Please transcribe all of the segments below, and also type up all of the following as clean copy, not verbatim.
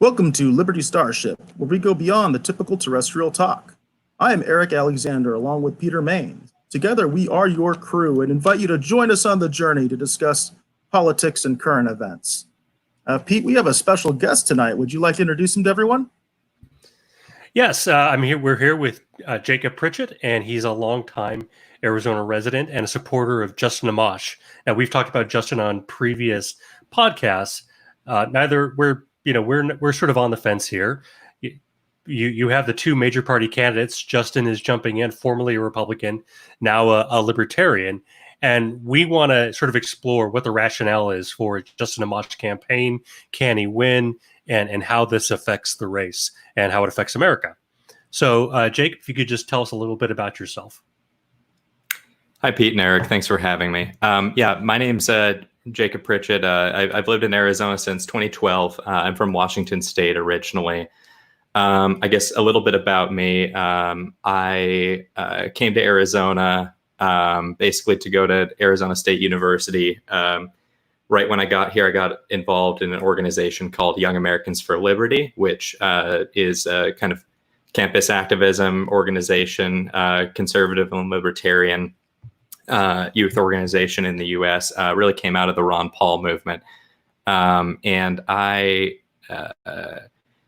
Welcome to Liberty Starship, where we go beyond the typical terrestrial talk. I am Eric Alexander, along with Peter Main. Together, we are your crew and invite you to join us on the journey to discuss politics and current events. Pete, we have a special guest tonight. Would you like to introduce him to everyone? Yes, I'm here. We're here with Jacob Pritchett, and he's a longtime Arizona resident and a supporter of Justin Amash. Now, we've talked about Justin on previous podcasts. We're sort of on the fence here. You have the two major party candidates. Justin is jumping in, formerly a Republican, now a Libertarian. And we want to sort of explore what the rationale is for Justin Amash's campaign. Can he win? And how this affects the race and how it affects America. So, Jake, if you could just tell us a little bit about yourself. Hi, Pete and Eric. Thanks for having me. My name's Jacob Pritchett. I've lived in Arizona since 2012. I'm from Washington State originally. I guess a little bit about me. I came to Arizona basically to go to Arizona State University. Right when I got here, I got involved in an organization called Young Americans for Liberty, which is a kind of campus activism organization, conservative and libertarian youth organization in the U.S. Really came out of the Ron Paul movement. And I,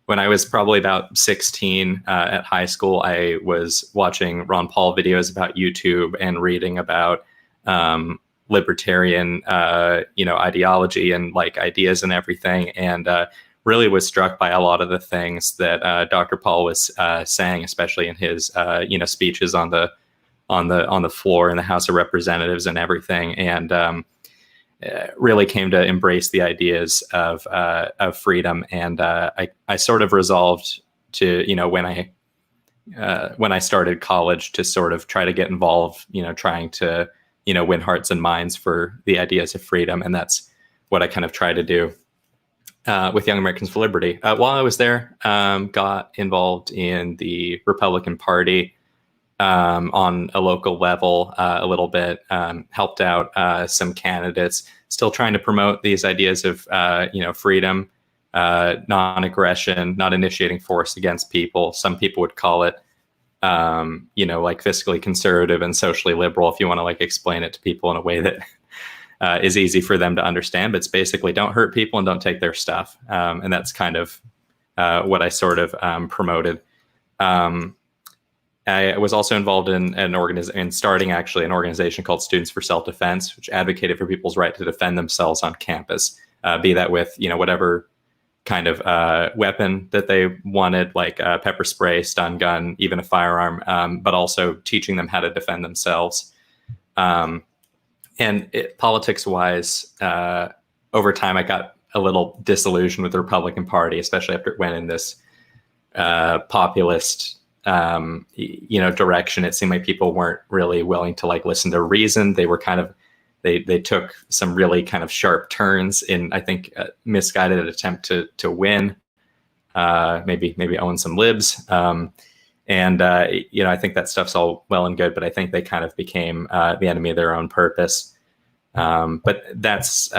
when I was probably about 16 at high school, I was watching Ron Paul videos about YouTube and reading about libertarian, ideology and like ideas and everything, and really was struck by a lot of the things that Dr. Paul was saying, especially in his speeches on the floor in the House of Representatives and everything, and really came to embrace the ideas of freedom. And I sort of resolved to, when I started college, to sort of try to get involved, trying to win hearts and minds for the ideas of freedom. And that's what I kind of try to do with Young Americans for Liberty. While I was there, got involved in the Republican Party on a local level a little bit, helped out some candidates, still trying to promote these ideas of, freedom, non-aggression, not initiating force against people. Some people would call it like fiscally conservative and socially liberal, if you want to like explain it to people in a way that is easy for them to understand. But it's basically don't hurt people and don't take their stuff. And that's kind of what I sort of promoted. I was also involved in starting actually an organization called Students for Self-Defense, which advocated for people's right to defend themselves on campus, be that with, whatever kind of weapon that they wanted, like a pepper spray, stun gun, even a firearm, but also teaching them how to defend themselves. Politics-wise, over time, I got a little disillusioned with the Republican Party, especially after it went in this populist, direction. It seemed like people weren't really willing to like listen to reason. They were kind of They took some really kind of sharp turns in, I think, misguided attempt to win, maybe own some libs. I think that stuff's all well and good, but I think they kind of became the enemy of their own purpose. But that's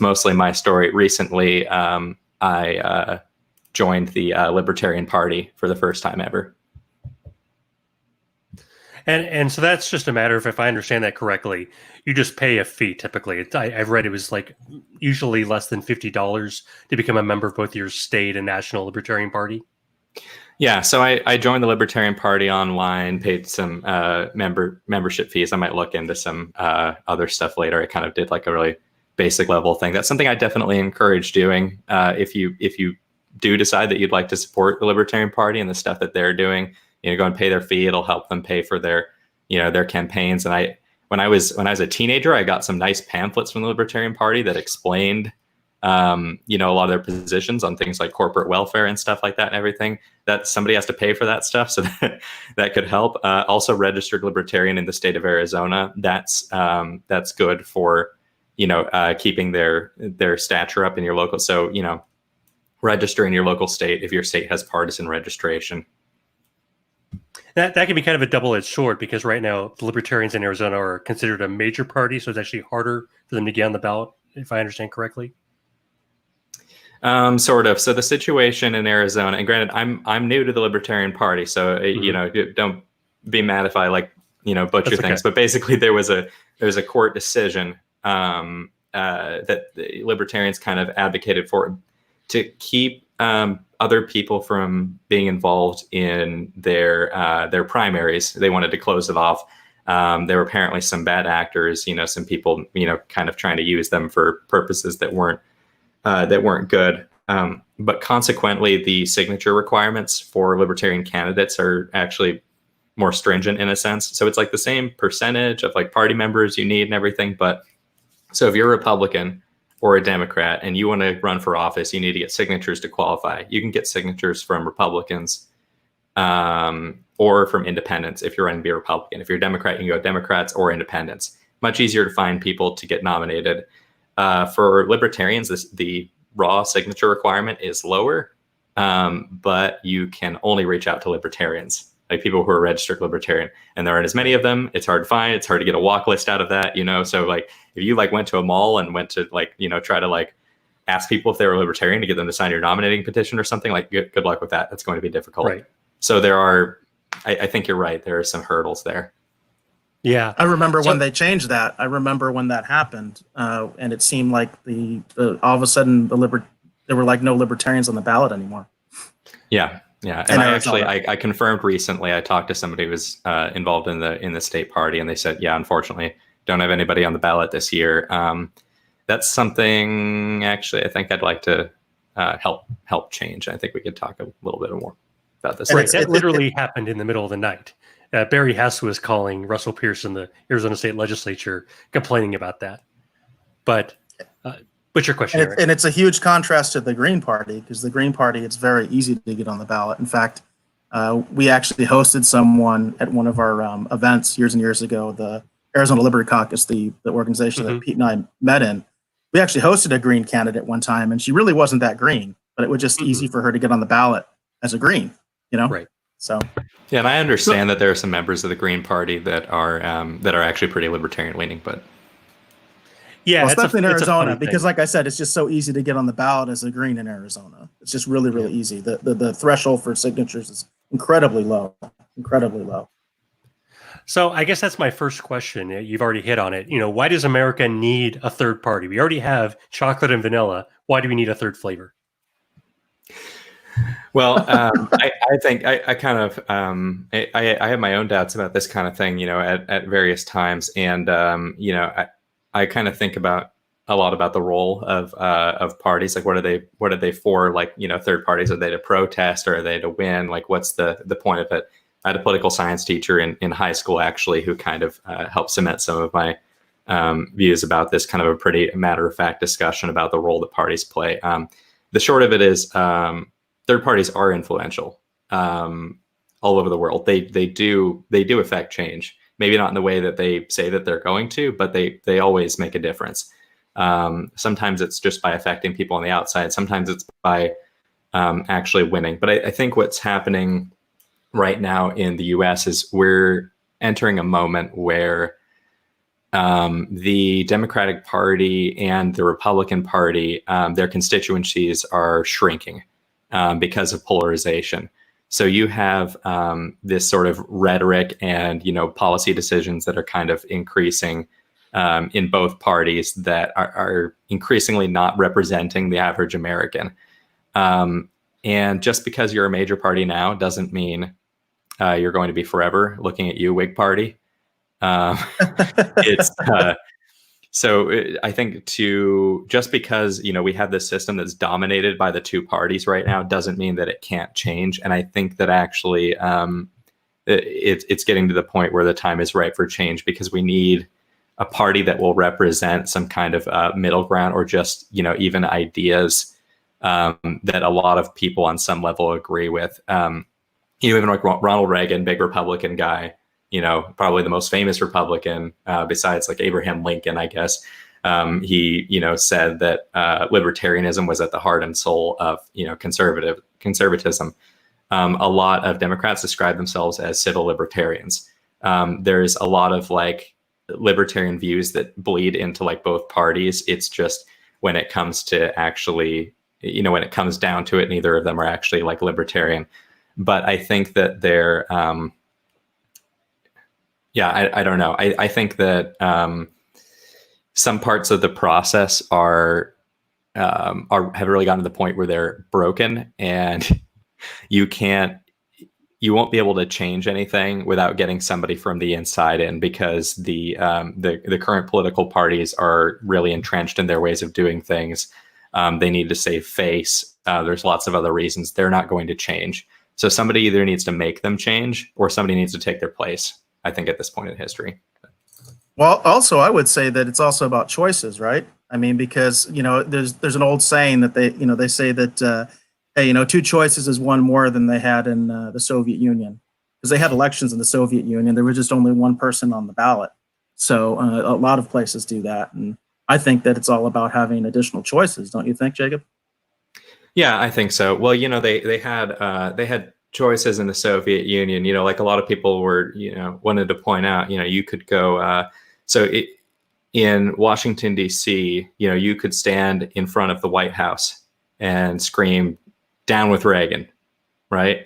mostly my story. Recently, I joined the Libertarian Party for the first time ever. And so that's just a matter of, if I understand that correctly, you just pay a fee typically. I've read it was like usually less than $50 to become a member of both your state and national Libertarian Party. Yeah, so I joined the Libertarian Party online, paid some membership fees. I might look into some other stuff later. I kind of did like a really basic level thing. That's something I definitely encourage doing. If you do decide that you'd like to support the Libertarian Party and the stuff that they're doing, go and pay their fee. It'll help them pay for their campaigns. And when I was a teenager, I got some nice pamphlets from the Libertarian Party that explained, a lot of their positions on things like corporate welfare and stuff like that and everything. That somebody has to pay for that stuff, so that could help. Also, registered libertarian in the state of Arizona. That's good for keeping their stature up in your local. So register in your local state if your state has partisan registration. That can be kind of a double-edged sword, because right now the Libertarians in Arizona are considered a major party, so it's actually harder for them to get on the ballot, if I understand correctly. Sort of. So the situation in Arizona, and granted, I'm new to the Libertarian Party, so don't be mad if I butcher That's things. okay. But basically, there was a court decision that the Libertarians kind of advocated for to keep other people from being involved in their primaries. They wanted to close it off. There were apparently some bad actors, some people, kind of trying to use them for purposes that weren't good. But consequently, the signature requirements for Libertarian candidates are actually more stringent in a sense. So it's like the same percentage of like party members you need and everything. But so if you're a Republican or a Democrat and you want to run for office, you need to get signatures to qualify. You can get signatures from Republicans or from independents if you're running to be a Republican. If you're a Democrat, you can go Democrats or independents. Much easier to find people to get nominated. For Libertarians, the raw signature requirement is lower, but you can only reach out to Libertarians, like people who are registered Libertarian, and there aren't as many of them. It's hard to find. It's hard to get a walk list out of that, So like if you went to a mall and went to try to ask people if they were Libertarian to get them to sign your nominating petition or something, good luck with that. That's going to be difficult. Right. So there are, I think you're right. There are some hurdles there. Yeah. I remember when they changed that. I remember when that happened, and it seemed like the all of a sudden there were no Libertarians on the ballot anymore. Yeah. And I confirmed recently. I talked to somebody who was involved in the state party, and they said, yeah, unfortunately, don't have anybody on the ballot this year. That's something actually I think I'd like to help change. I think we could talk a little bit more about this. Right. That literally happened in the middle of the night. Barry Hess was calling Russell Pierce in the Arizona State Legislature complaining about that. But what's your question, Eric? And it's a huge contrast to the Green Party, because the Green Party, it's very easy to get on the ballot. In fact, we actually hosted someone at one of our events years and years ago, the Arizona Liberty Caucus, the organization that Pete and I met in. We actually hosted a Green candidate one time, and she really wasn't that green, but it was just easy for her to get on the ballot as a Green, Right. So yeah, and I understand that there are some members of the Green Party that are actually pretty libertarian leaning, but yeah, especially in Arizona, because like I said, it's just so easy to get on the ballot as a Green in Arizona. It's just really, really easy. The threshold for signatures is incredibly low. So I guess that's my first question. You've already hit on it. Why does America need a third party? We already have chocolate and vanilla. Why do we need a third flavor? Well, I think I kind of I have my own doubts about this kind of thing, at various times, and I kind of think about a lot about the role of parties. Like, what are they for? Like, third parties, are they to protest or are they to win? Like, what's the point of it? I had a political science teacher in high school actually who kind of helped cement some of my views about this, kind of a pretty matter of fact discussion about the role that parties play. The short of it is, third parties are influential all over the world. They do affect change. Maybe not in the way that they say that they're going to, but they always make a difference. Sometimes it's just by affecting people on the outside. Sometimes it's by actually winning. But I think what's happening right now in the U.S. is we're entering a moment where the Democratic Party and the Republican Party, their constituencies are shrinking because of polarization. So you have this sort of rhetoric and policy decisions that are kind of increasing in both parties that are increasingly not representing the average American. And just because you're a major party now doesn't mean you're going to be forever. Looking at you, Whig Party. So I think just because, we have this system that's dominated by the two parties right now doesn't mean that it can't change. And I think that actually it's getting to the point where the time is right for change, because we need a party that will represent some kind of middle ground, or just, even ideas that a lot of people on some level agree with. Even like Ronald Reagan, big Republican guy, probably the most famous Republican besides like Abraham Lincoln, I guess. He, said that libertarianism was at the heart and soul of, conservatism. A lot of Democrats describe themselves as civil libertarians. There's a lot of like libertarian views that bleed into like both parties. It's just when it comes to actually when it comes down to it, neither of them are actually like libertarian. But I think that they're, I don't know. I think that some parts of the process have really gotten to the point where they're broken, and you won't be able to change anything without getting somebody from the inside in, because the current political parties are really entrenched in their ways of doing things. They need to save face. There's lots of other reasons they're not going to change. So somebody either needs to make them change, or somebody needs to take their place, I think, at this point in history. Well, also, I would say that it's also about choices, right? I mean, because, there's an old saying that they say that, hey, two choices is one more than they had in the Soviet Union, because they had elections in the Soviet Union. There was just only one person on the ballot. So a lot of places do that. And I think that it's all about having additional choices. Don't you think, Jacob? Yeah, I think so. Well, they had choices in the Soviet Union. Like a lot of people were, wanted to point out. You could go. In Washington D.C., you could stand in front of the White House and scream, "Down with Reagan," right?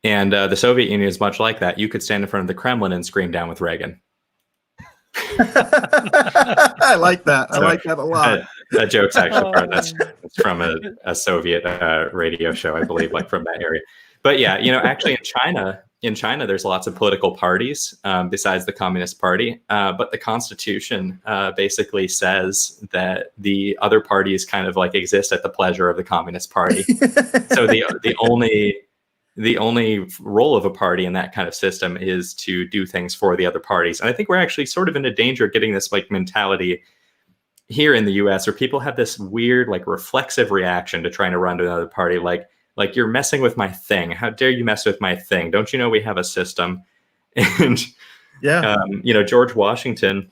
And the Soviet Union is much like that. You could stand in front of the Kremlin and scream, "Down with Reagan." I like that. I like that a lot. That joke's actually that's from a Soviet radio show, I believe, like from that area. But yeah, actually in China, there's lots of political parties besides the Communist Party. But the Constitution basically says that the other parties kind of like exist at the pleasure of the Communist Party. So the only role of a party in that kind of system is to do things for the other parties. And I think we're actually sort of in a danger of getting this like mentality here in the US, where people have this weird like reflexive reaction to trying to run to another party. Like you're messing with my thing. How dare you mess with my thing? Don't you know we have a system? And, yeah, George Washington,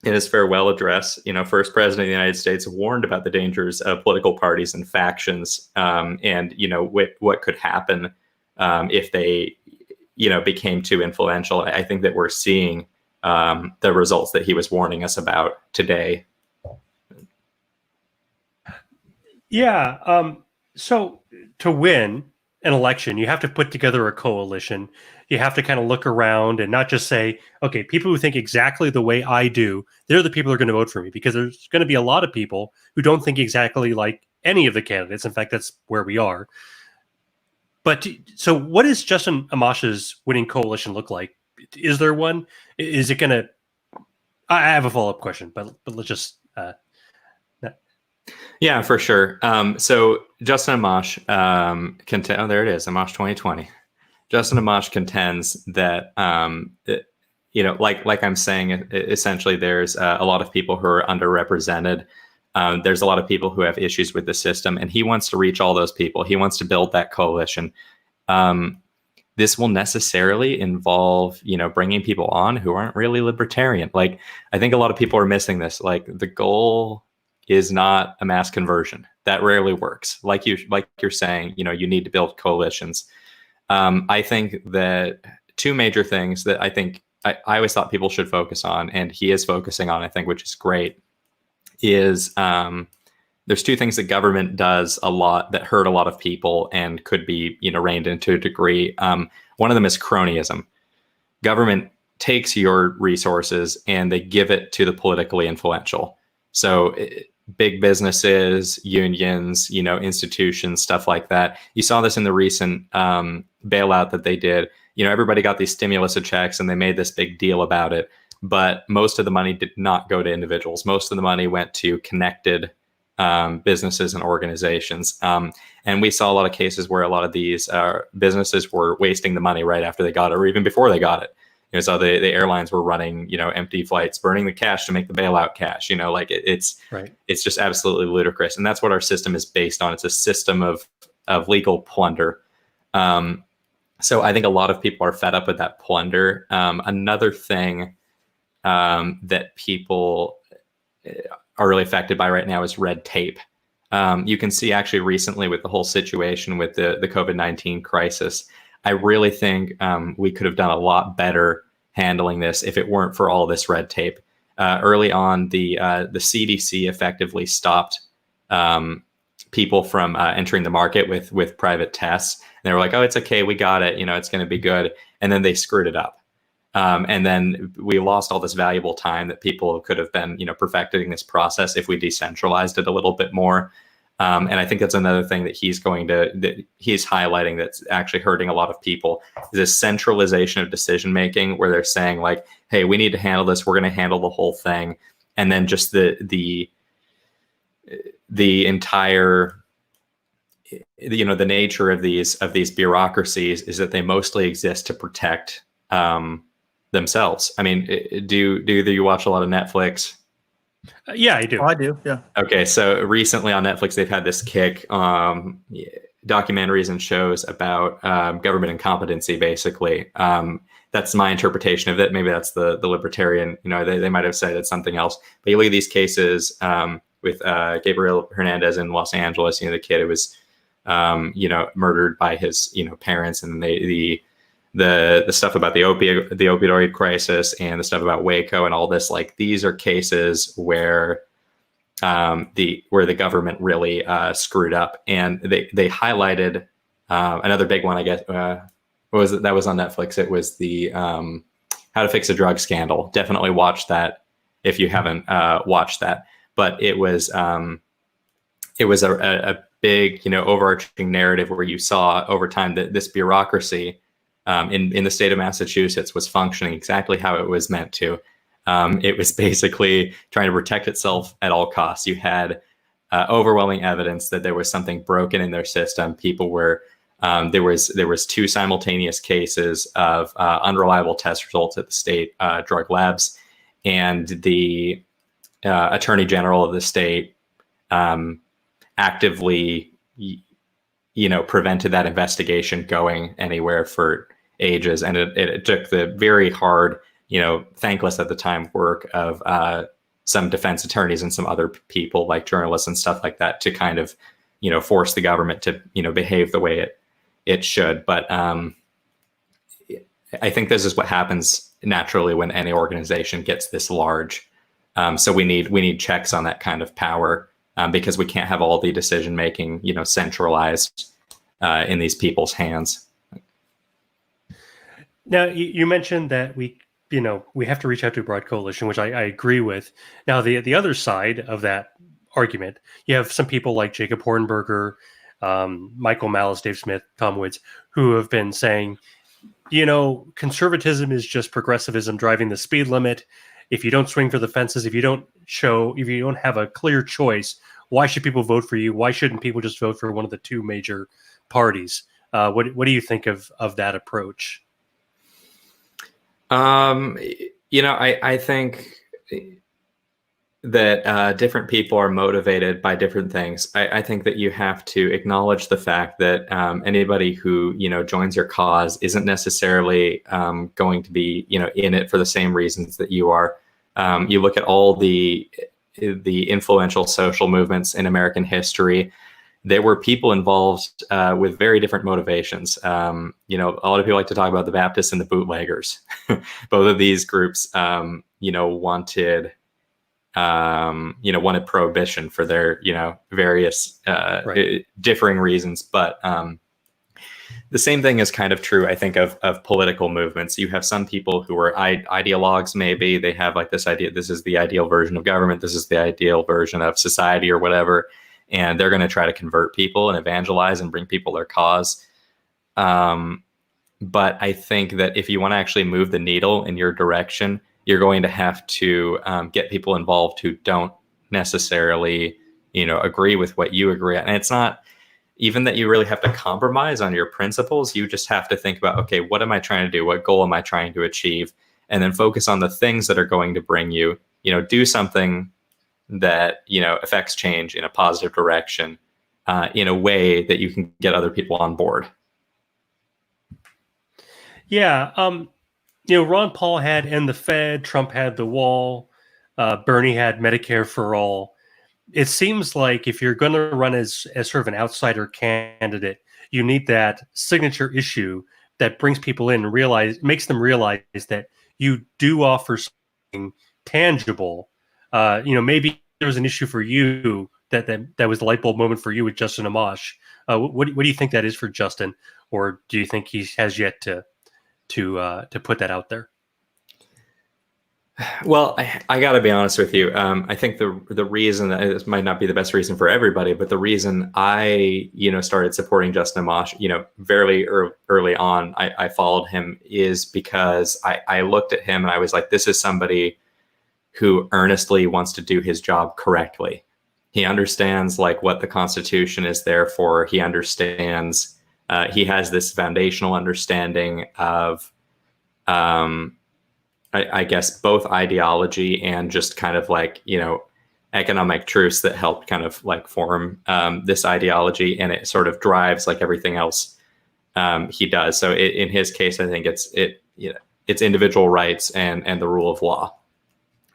in his farewell address, first president of the United States, warned about the dangers of political parties and factions, and what could happen if they, became too influential. I think that we're seeing the results that he was warning us about today. Yeah. So to win an election, you have to put together a coalition. You have to kind of look around and not just say, okay, people who think exactly the way I do, they're the people who are going to vote for me, because there's going to be a lot of people who don't think exactly like any of the candidates. In fact, that's where we are. But so what does Justin Amash's winning coalition look like? Is there one? Is it going to... I have a follow-up question, but let's just... Yeah, for sure. So Justin Amash oh, there it is, Amash 2020. Justin Amash contends that, like I'm saying, essentially there's a lot of people who are underrepresented. There's a lot of people who have issues with the system, and he wants to reach all those people. He wants to build that coalition. This will necessarily involve, bringing people on who aren't really libertarian. Like, I think a lot of people are missing this. Like, the goal is not a mass conversion. That rarely works. Like you're saying, you need to build coalitions. I think that two major things that I think I always thought people should focus on, and he is focusing on, I think, which is great, is there's two things that government does a lot that hurt a lot of people and could be, reined in to a degree. One of them is cronyism. Government takes your resources and they give it to the politically influential. So big businesses, unions, institutions, stuff like that. You saw this in the recent bailout that they did. Everybody got these stimulus checks and they made this big deal about it. But most of the money did not go to individuals. Most of the money went to connected businesses and organizations. And we saw a lot of cases where a lot of these businesses were wasting the money right after they got it, or even before they got it. So the airlines were running, empty flights, burning the cash to make the bailout cash. It's right. It's just absolutely ludicrous. And that's what our system is based on. It's a system of legal plunder. So I think a lot of people are fed up with that plunder. Another thing that people are really affected by right now is red tape. You can see actually recently with the whole situation with the COVID-19 crisis, I really think we could have done a lot better handling this if it weren't for all this red tape. Early on, the CDC effectively stopped people from entering the market with private tests. And they were like, oh, it's okay, we got it, it's going to be good. And then they screwed it up. And then we lost all this valuable time that people could have been, perfecting this process if we decentralized it a little bit more. And I think that's another thing that he's highlighting that's actually hurting a lot of people, is this centralization of decision making, where they're saying like, hey, we need to handle this, we're going to handle the whole thing. And then just the entire, the nature of these bureaucracies is that they mostly exist to protect themselves. I mean, do you watch a lot of Netflix? Yeah, I do. Oh, I do. Yeah. Okay, so recently on Netflix, they've had this kick documentaries and shows about government incompetency, basically. That's my interpretation of it. Maybe that's the libertarian, they might have said it's something else. But you look at these cases with Gabriel Hernandez in Los Angeles, the kid who was, murdered by his, parents, and the stuff about the opioid crisis and the stuff about Waco and all this, like these are cases where the government really screwed up. And they highlighted another big one, I guess, that was on Netflix. It was the How to Fix a Drug Scandal. Definitely watch that if you haven't watched that. But it was a big, overarching narrative where you saw over time that this bureaucracy in the state of Massachusetts was functioning exactly how it was meant to. It was basically trying to protect itself at all costs. You had overwhelming evidence that there was something broken in their system. People were there was 2 simultaneous cases of unreliable test results at the state drug labs, and the attorney general of the state actively prevented that investigation going anywhere for ages. And it took the very hard, thankless at the time work of some defense attorneys and some other people like journalists and stuff like that to kind of, force the government to, behave the way it should. But I think this is what happens naturally when any organization gets this large. So we need checks on that kind of power, because we can't have all the decision making, centralized in these people's hands. Now, you mentioned that we have to reach out to a broad coalition, which I agree with. Now, the other side of that argument, you have some people like Jacob Hornberger, Michael Malice, Dave Smith, Tom Woods, who have been saying, conservatism is just progressivism driving the speed limit. If you don't swing for the fences, if you don't have a clear choice, why should people vote for you? Why shouldn't people just vote for one of the 2 major parties? What do you think of that approach? I think that different people are motivated by different things. I think that you have to acknowledge the fact that anybody who joins your cause isn't necessarily going to be in it for the same reasons that you are. You look at all the influential social movements in American history. There were people involved with very different motivations. A lot of people like to talk about the Baptists and the bootleggers. Both of these groups, wanted prohibition for their, various differing reasons. But the same thing is kind of true, I think, of political movements. You have some people who are ideologues, maybe. They have like this idea, this is the ideal version of government, this is the ideal version of society or whatever. And they're going to try to convert people and evangelize and bring people their cause. But I think that if you want to actually move the needle in your direction, you're going to have to get people involved who don't necessarily, agree with what you agree on. And it's not even that you really have to compromise on your principles. You just have to think about, okay, what am I trying to do? What goal am I trying to achieve? And then focus on the things that are going to bring you, do something that, affects change in a positive direction, in a way that you can get other people on board. Yeah. Ron Paul had End the Fed, Trump had the wall, Bernie had Medicare for all. It seems like if you're going to run as sort of an outsider candidate, you need that signature issue that brings people in and makes them realize that you do offer something tangible. Maybe there's an issue for you that was the light bulb moment for you with Justin Amash. What do you think that is for Justin, or do you think he has yet to put that out there? Well, I got to be honest with you. I think the reason that this might not be the best reason for everybody, but the reason I started supporting Justin Amash, very early on, I followed him is because I looked at him and I was like, this is somebody who earnestly wants to do his job correctly. He understands like what the Constitution is there for. He understands. He has this foundational understanding of. I guess both ideology and just kind of like, economic truths that helped kind of like form this ideology, and it sort of drives like everything else he does. So in his case, I think it's individual rights and the rule of law.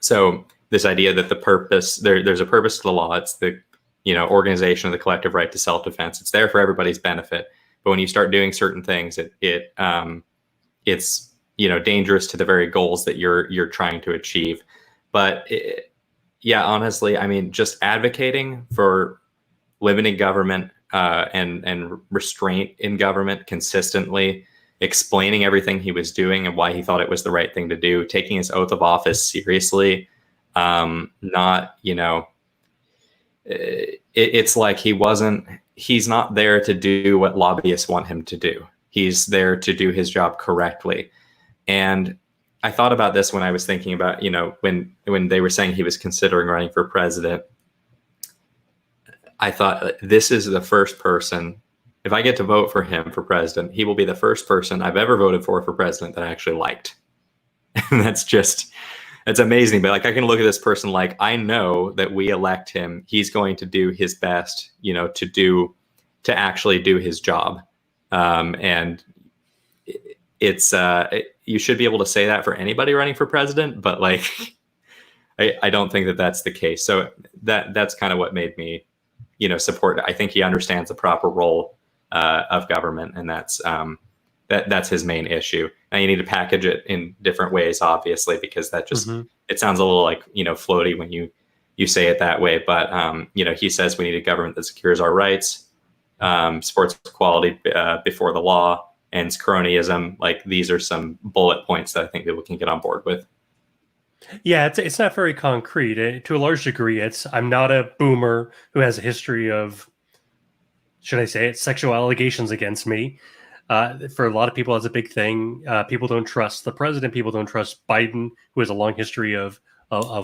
So this idea that there's a purpose to the law. It's the organization of the collective right to self-defense. It's there for everybody's benefit. But when you start doing certain things, it's dangerous to the very goals that you're trying to achieve. But honestly, I mean, just advocating for limiting government and restraint in government consistently, explaining everything he was doing and why he thought it was the right thing to do, taking his oath of office seriously, it's like he's not there to do what lobbyists want him to do. He's there to do his job correctly. And I thought about this when I was thinking about, when they were saying he was considering running for president. I thought, this is the first person, if I get to vote for him for president, he will be the first person I've ever voted for president that I actually liked. And it's amazing. But like, I can look at this person like, I know that we elect him. He's going to do his best, to actually do his job. And it's you should be able to say that for anybody running for president, but like I don't think that that's the case. So that's kind of what made me support it. I think he understands the proper role of government, and that's his main issue. And you need to package it in different ways, obviously, because that just it sounds a little like floaty when you say it that way. But he says we need a government that secures our rights, supports equality before the law, and cronyism. Like, these are some bullet points that I think people can get on board with. Yeah, it's not very concrete. To a large degree, I'm not a boomer who has a history of, should I say it, sexual allegations against me. For a lot of people, that's a big thing. People don't trust the president. People don't trust Biden, who has a long history of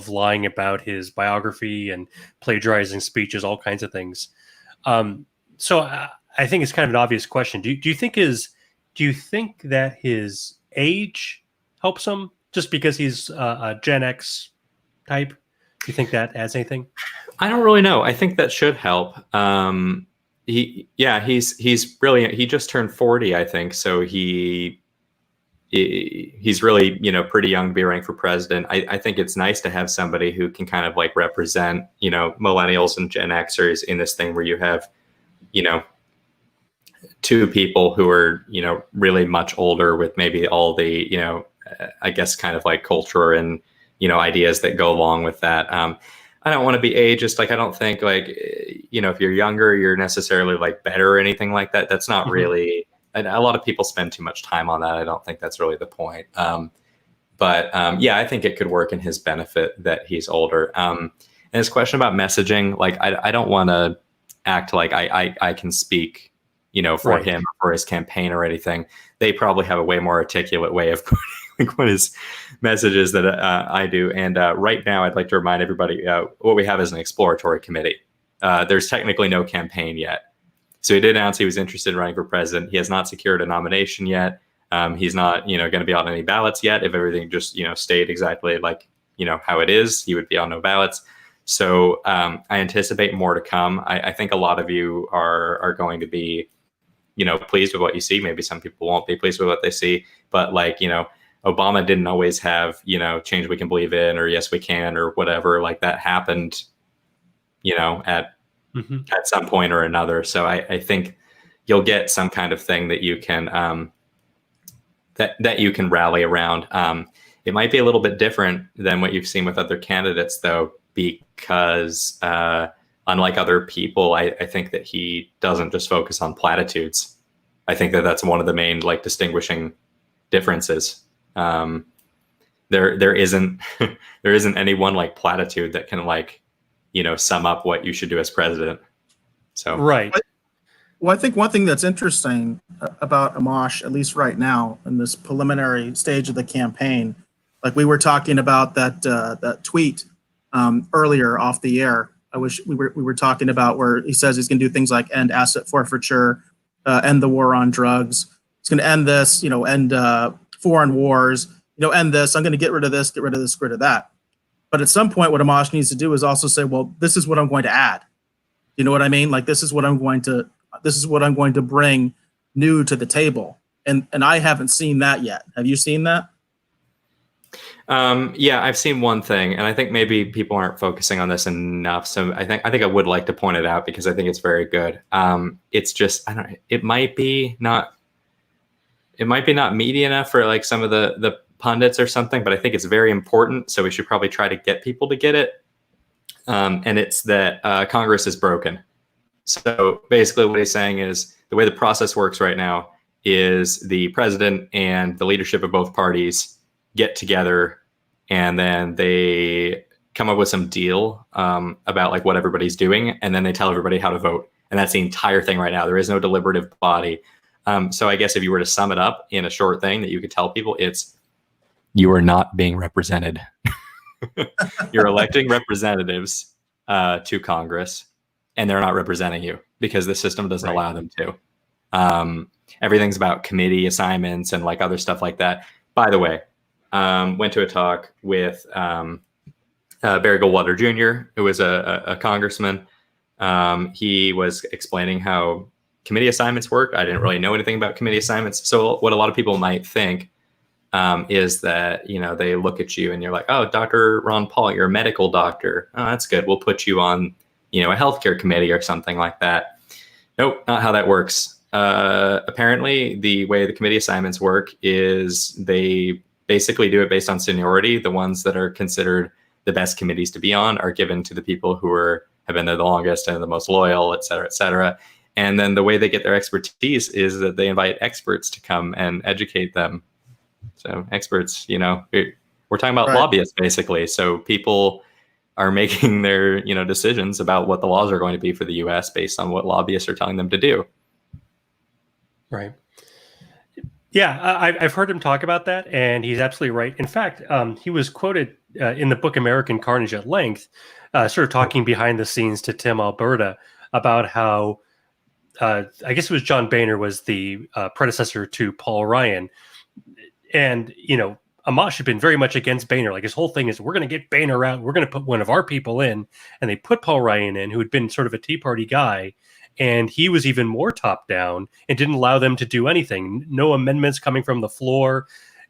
lying about his biography and plagiarizing speeches, all kinds of things. So I think it's kind of an obvious question. Do you think that his age helps him, just because he's a Gen X type? Do you think that adds anything? I don't really know. I think that should help. He's brilliant. He just turned 40, I think. So he's really, pretty young to be running for president. I think it's nice to have somebody who can kind of like represent, millennials and Gen Xers in this thing where you have, two people who are, really much older with maybe all the, I guess kind of like culture and, ideas that go along with that. I don't want to be ageist. Like, I don't think like, if you're younger, you're necessarily like better or anything like that. That's not really, and a lot of people spend too much time on that. I don't think that's really the point. But I think it could work in his benefit that he's older. And his question about messaging, like, I don't want to act like I can speak, for him or for his campaign or anything. They probably have a way more articulate way of putting what his message is that I do. And right now, I'd like to remind everybody what we have is an exploratory committee. There's technically no campaign yet. So he did announce he was interested in running for president. He has not secured a nomination yet. He's not, going to be on any ballots yet. If everything just, stayed exactly like, how it is, he would be on no ballots. So I anticipate more to come. I think a lot of you are going to be, pleased with what you see. Maybe some people won't be pleased with what they see, but like, Obama didn't always have, change we can believe in, or yes, we can, or whatever. Like, that happened, at some point or another. So I think you'll get some kind of thing that you can, that you can rally around. It might be a little bit different than what you've seen with other candidates, though, because unlike other people, I think that he doesn't just focus on platitudes. I think that that's one of the main like distinguishing differences. There isn't there isn't any one like platitude that can like, sum up what you should do as president. So Right. Well, I think one thing that's interesting about Amash, at least right now in this preliminary stage of the campaign, like we were talking about that tweet earlier off the air. I wish we were talking about where he says he's going to do things like end asset forfeiture, end the war on drugs. He's going to end this, end foreign wars, end this. I'm going to get rid of this, get rid of this, get rid of that. But at some point, what Amash needs to do is also say, well, this is what I'm going to add. You know what I mean? Like this is what I'm going to bring new to the table. And I haven't seen that yet. Have you seen that? Yeah, I've seen one thing, and I think maybe people aren't focusing on this enough. So I think I would like to point it out because I think it's very good. It's just, I don't know, it might be not meaty enough for like some of the pundits or something, but I think it's very important. So we should probably try to get people to get it. And it's that Congress is broken. So basically what he's saying is the way the process works right now is the president and the leadership of both parties get together and then they come up with some deal about like what everybody's doing. And then they tell everybody how to vote. And that's the entire thing right now. There is no deliberative body. So I guess if you were to sum it up in a short thing that you could tell people, it's you are not being represented. You're electing representatives to Congress, and they're not representing you because the system doesn't allow them to. Everything's about committee assignments and like other stuff like that. By the way, went to a talk with Barry Goldwater Jr., who was a congressman. He was explaining how committee assignments work. I didn't really know anything about committee assignments. So what a lot of people might think is that, they look at you and you're like, oh, Dr. Ron Paul, you're a medical doctor. Oh, that's good. We'll put you on, a healthcare committee or something like that. Nope, not how that works. Apparently, the way the committee assignments work is they basically do it based on seniority. The ones that are considered the best committees to be on are given to the people who have been there the longest and the most loyal, et cetera, et cetera. And then the way they get their expertise is that they invite experts to come and educate them. So experts, we're talking about lobbyists basically. So people are making their, decisions about what the laws are going to be for the U.S. based on what lobbyists are telling them to do. Right. Yeah, I've heard him talk about that, and he's absolutely right. In fact, he was quoted in the book American Carnage at length, sort of talking behind the scenes to Tim Alberta about how, I guess it was John Boehner was the predecessor to Paul Ryan. And, Amash had been very much against Boehner. Like his whole thing is, we're going to get Boehner out. We're going to put one of our people in. And they put Paul Ryan in, who had been sort of a Tea Party guy. And he was even more top down and didn't allow them to do anything. No amendments coming from the floor.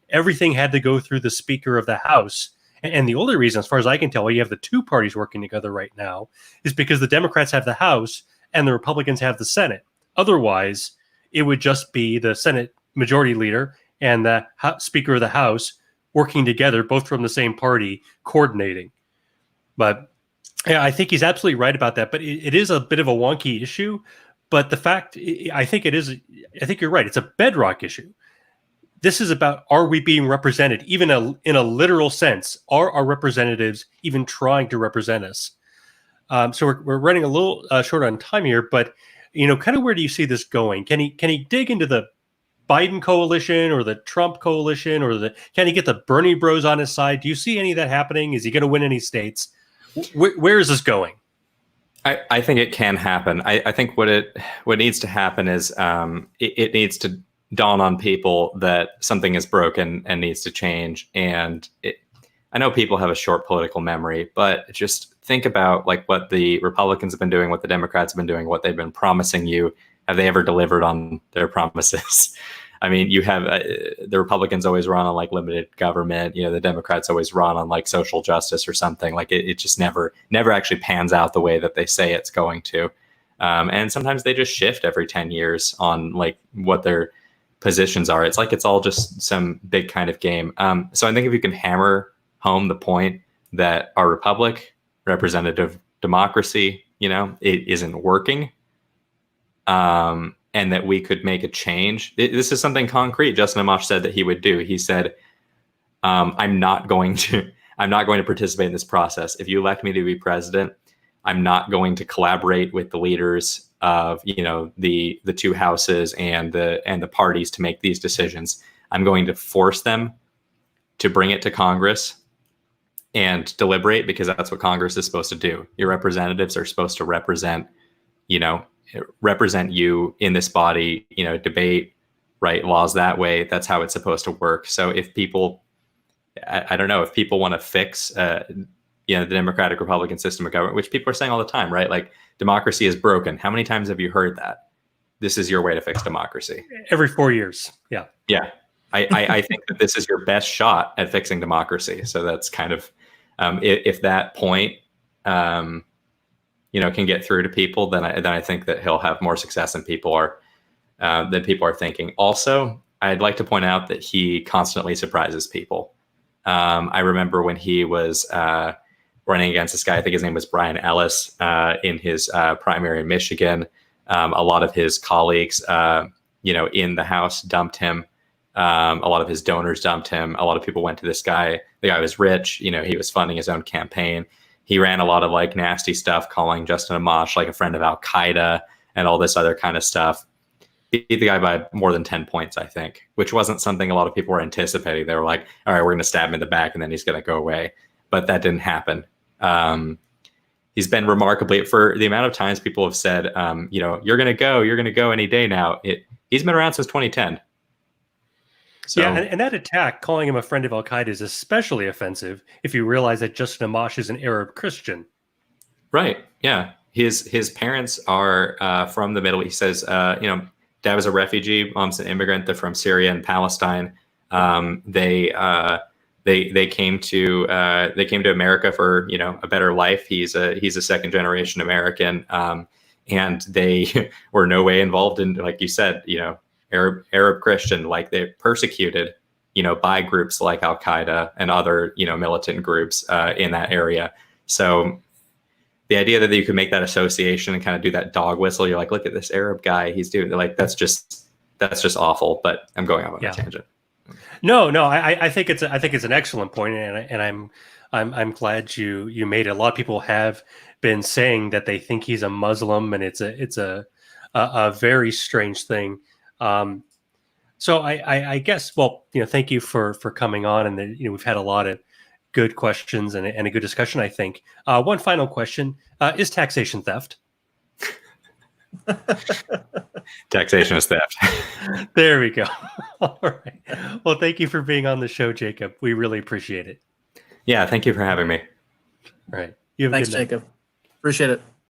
Everything had to go through the Speaker of the House. And the only reason, as far as I can tell, why you have the two parties working together right now is because the Democrats have the House and the Republicans have the Senate. Otherwise, it would just be the Senate Majority Leader and the Speaker of the House working together, both from the same party, coordinating. But yeah, I think he's absolutely right about that. But it is a bit of a wonky issue. But the fact, I think you're right. It's a bedrock issue. This is about, are we being represented, even in a literal sense? Are our representatives even trying to represent us? So we're running a little short on time here, but kind of where do you see this going? Can he dig into the Biden coalition or the Trump coalition, or can he get the Bernie bros on his side? Do you see any of that happening? Is he going to win any states? Where is this going? I think it can happen. I think what needs to happen is it needs to dawn on people that something is broken and needs to change. And I know people have a short political memory, but just think about like what the Republicans have been doing, what the Democrats have been doing, what they've been promising you. Have they ever delivered on their promises? I mean, you have the Republicans always run on like limited government. The Democrats always run on like social justice or something. Like it just never actually pans out the way that they say it's going to. And sometimes they just shift every 10 years on like what their positions are. It's like it's all just some big kind of game. So I think if you can hammer home the point that our republic, representative democracy, it isn't working, and that we could make a change. This is something concrete Justin Amash said that he would do. He said, I'm not going to participate in this process. If you elect me to be president, I'm not going to collaborate with the leaders of the two houses and the parties to make these decisions. I'm going to force them to bring it to Congress and deliberate, because that's what Congress is supposed to do. Your representatives are supposed to represent you in this body, debate, write laws that way. That's how it's supposed to work. So if people, I don't know, if people want to fix, the Democratic Republican system of government, which people are saying all the time, right? Like, democracy is broken. How many times have you heard that? This is your way to fix democracy. Every 4 years. Yeah. Yeah. I think that this is your best shot at fixing democracy. So that's kind of, if that point, can get through to people, then I think that he'll have more success than people are thinking. Also, I'd like to point out that he constantly surprises people. I remember when he was running against this guy, I think his name was Brian Ellis, in his primary in Michigan. A lot of his colleagues, in the House dumped him. A lot of his donors dumped him. A lot of people went to this guy. The guy was rich. He was funding his own campaign. He ran a lot of like nasty stuff, calling Justin Amash like a friend of Al Qaeda and all this other kind of stuff. Beat the guy by more than 10 points, I think, which wasn't something a lot of people were anticipating. They were like, all right, we're going to stab him in the back and then he's going to go away. But that didn't happen. He's been remarkably, for the amount of times people have said, you're going to go any day now. He's been around since 2010. So, yeah, and that attack, calling him a friend of Al Qaeda, is especially offensive if you realize that Justin Amash is an Arab Christian. Right. Yeah. His parents are from the Middle East. He says, dad was a refugee, mom's an immigrant. They're from Syria and Palestine. They came to America for a better life. He's a second generation American, and they were no way involved in, like you said, Arab Christian, like they're persecuted, by groups like Al Qaeda and other militant groups in that area. So the idea that you could make that association and kind of do that dog whistle, you're like, look at this Arab guy, he's doing, like, that's just awful. But I'm going off on a tangent. No, I think it's an excellent point, and I'm glad you made it. A lot of people have been saying that they think he's a Muslim, and it's a very strange thing. So I guess, well, thank you for coming on, and we've had a lot of good questions and a good discussion, I think. One final question, is taxation theft? Taxation is theft. There we go. All right. Well, thank you for being on the show, Jacob. We really appreciate it. Yeah, thank you for having me. All right. Thanks, Jacob. Appreciate it.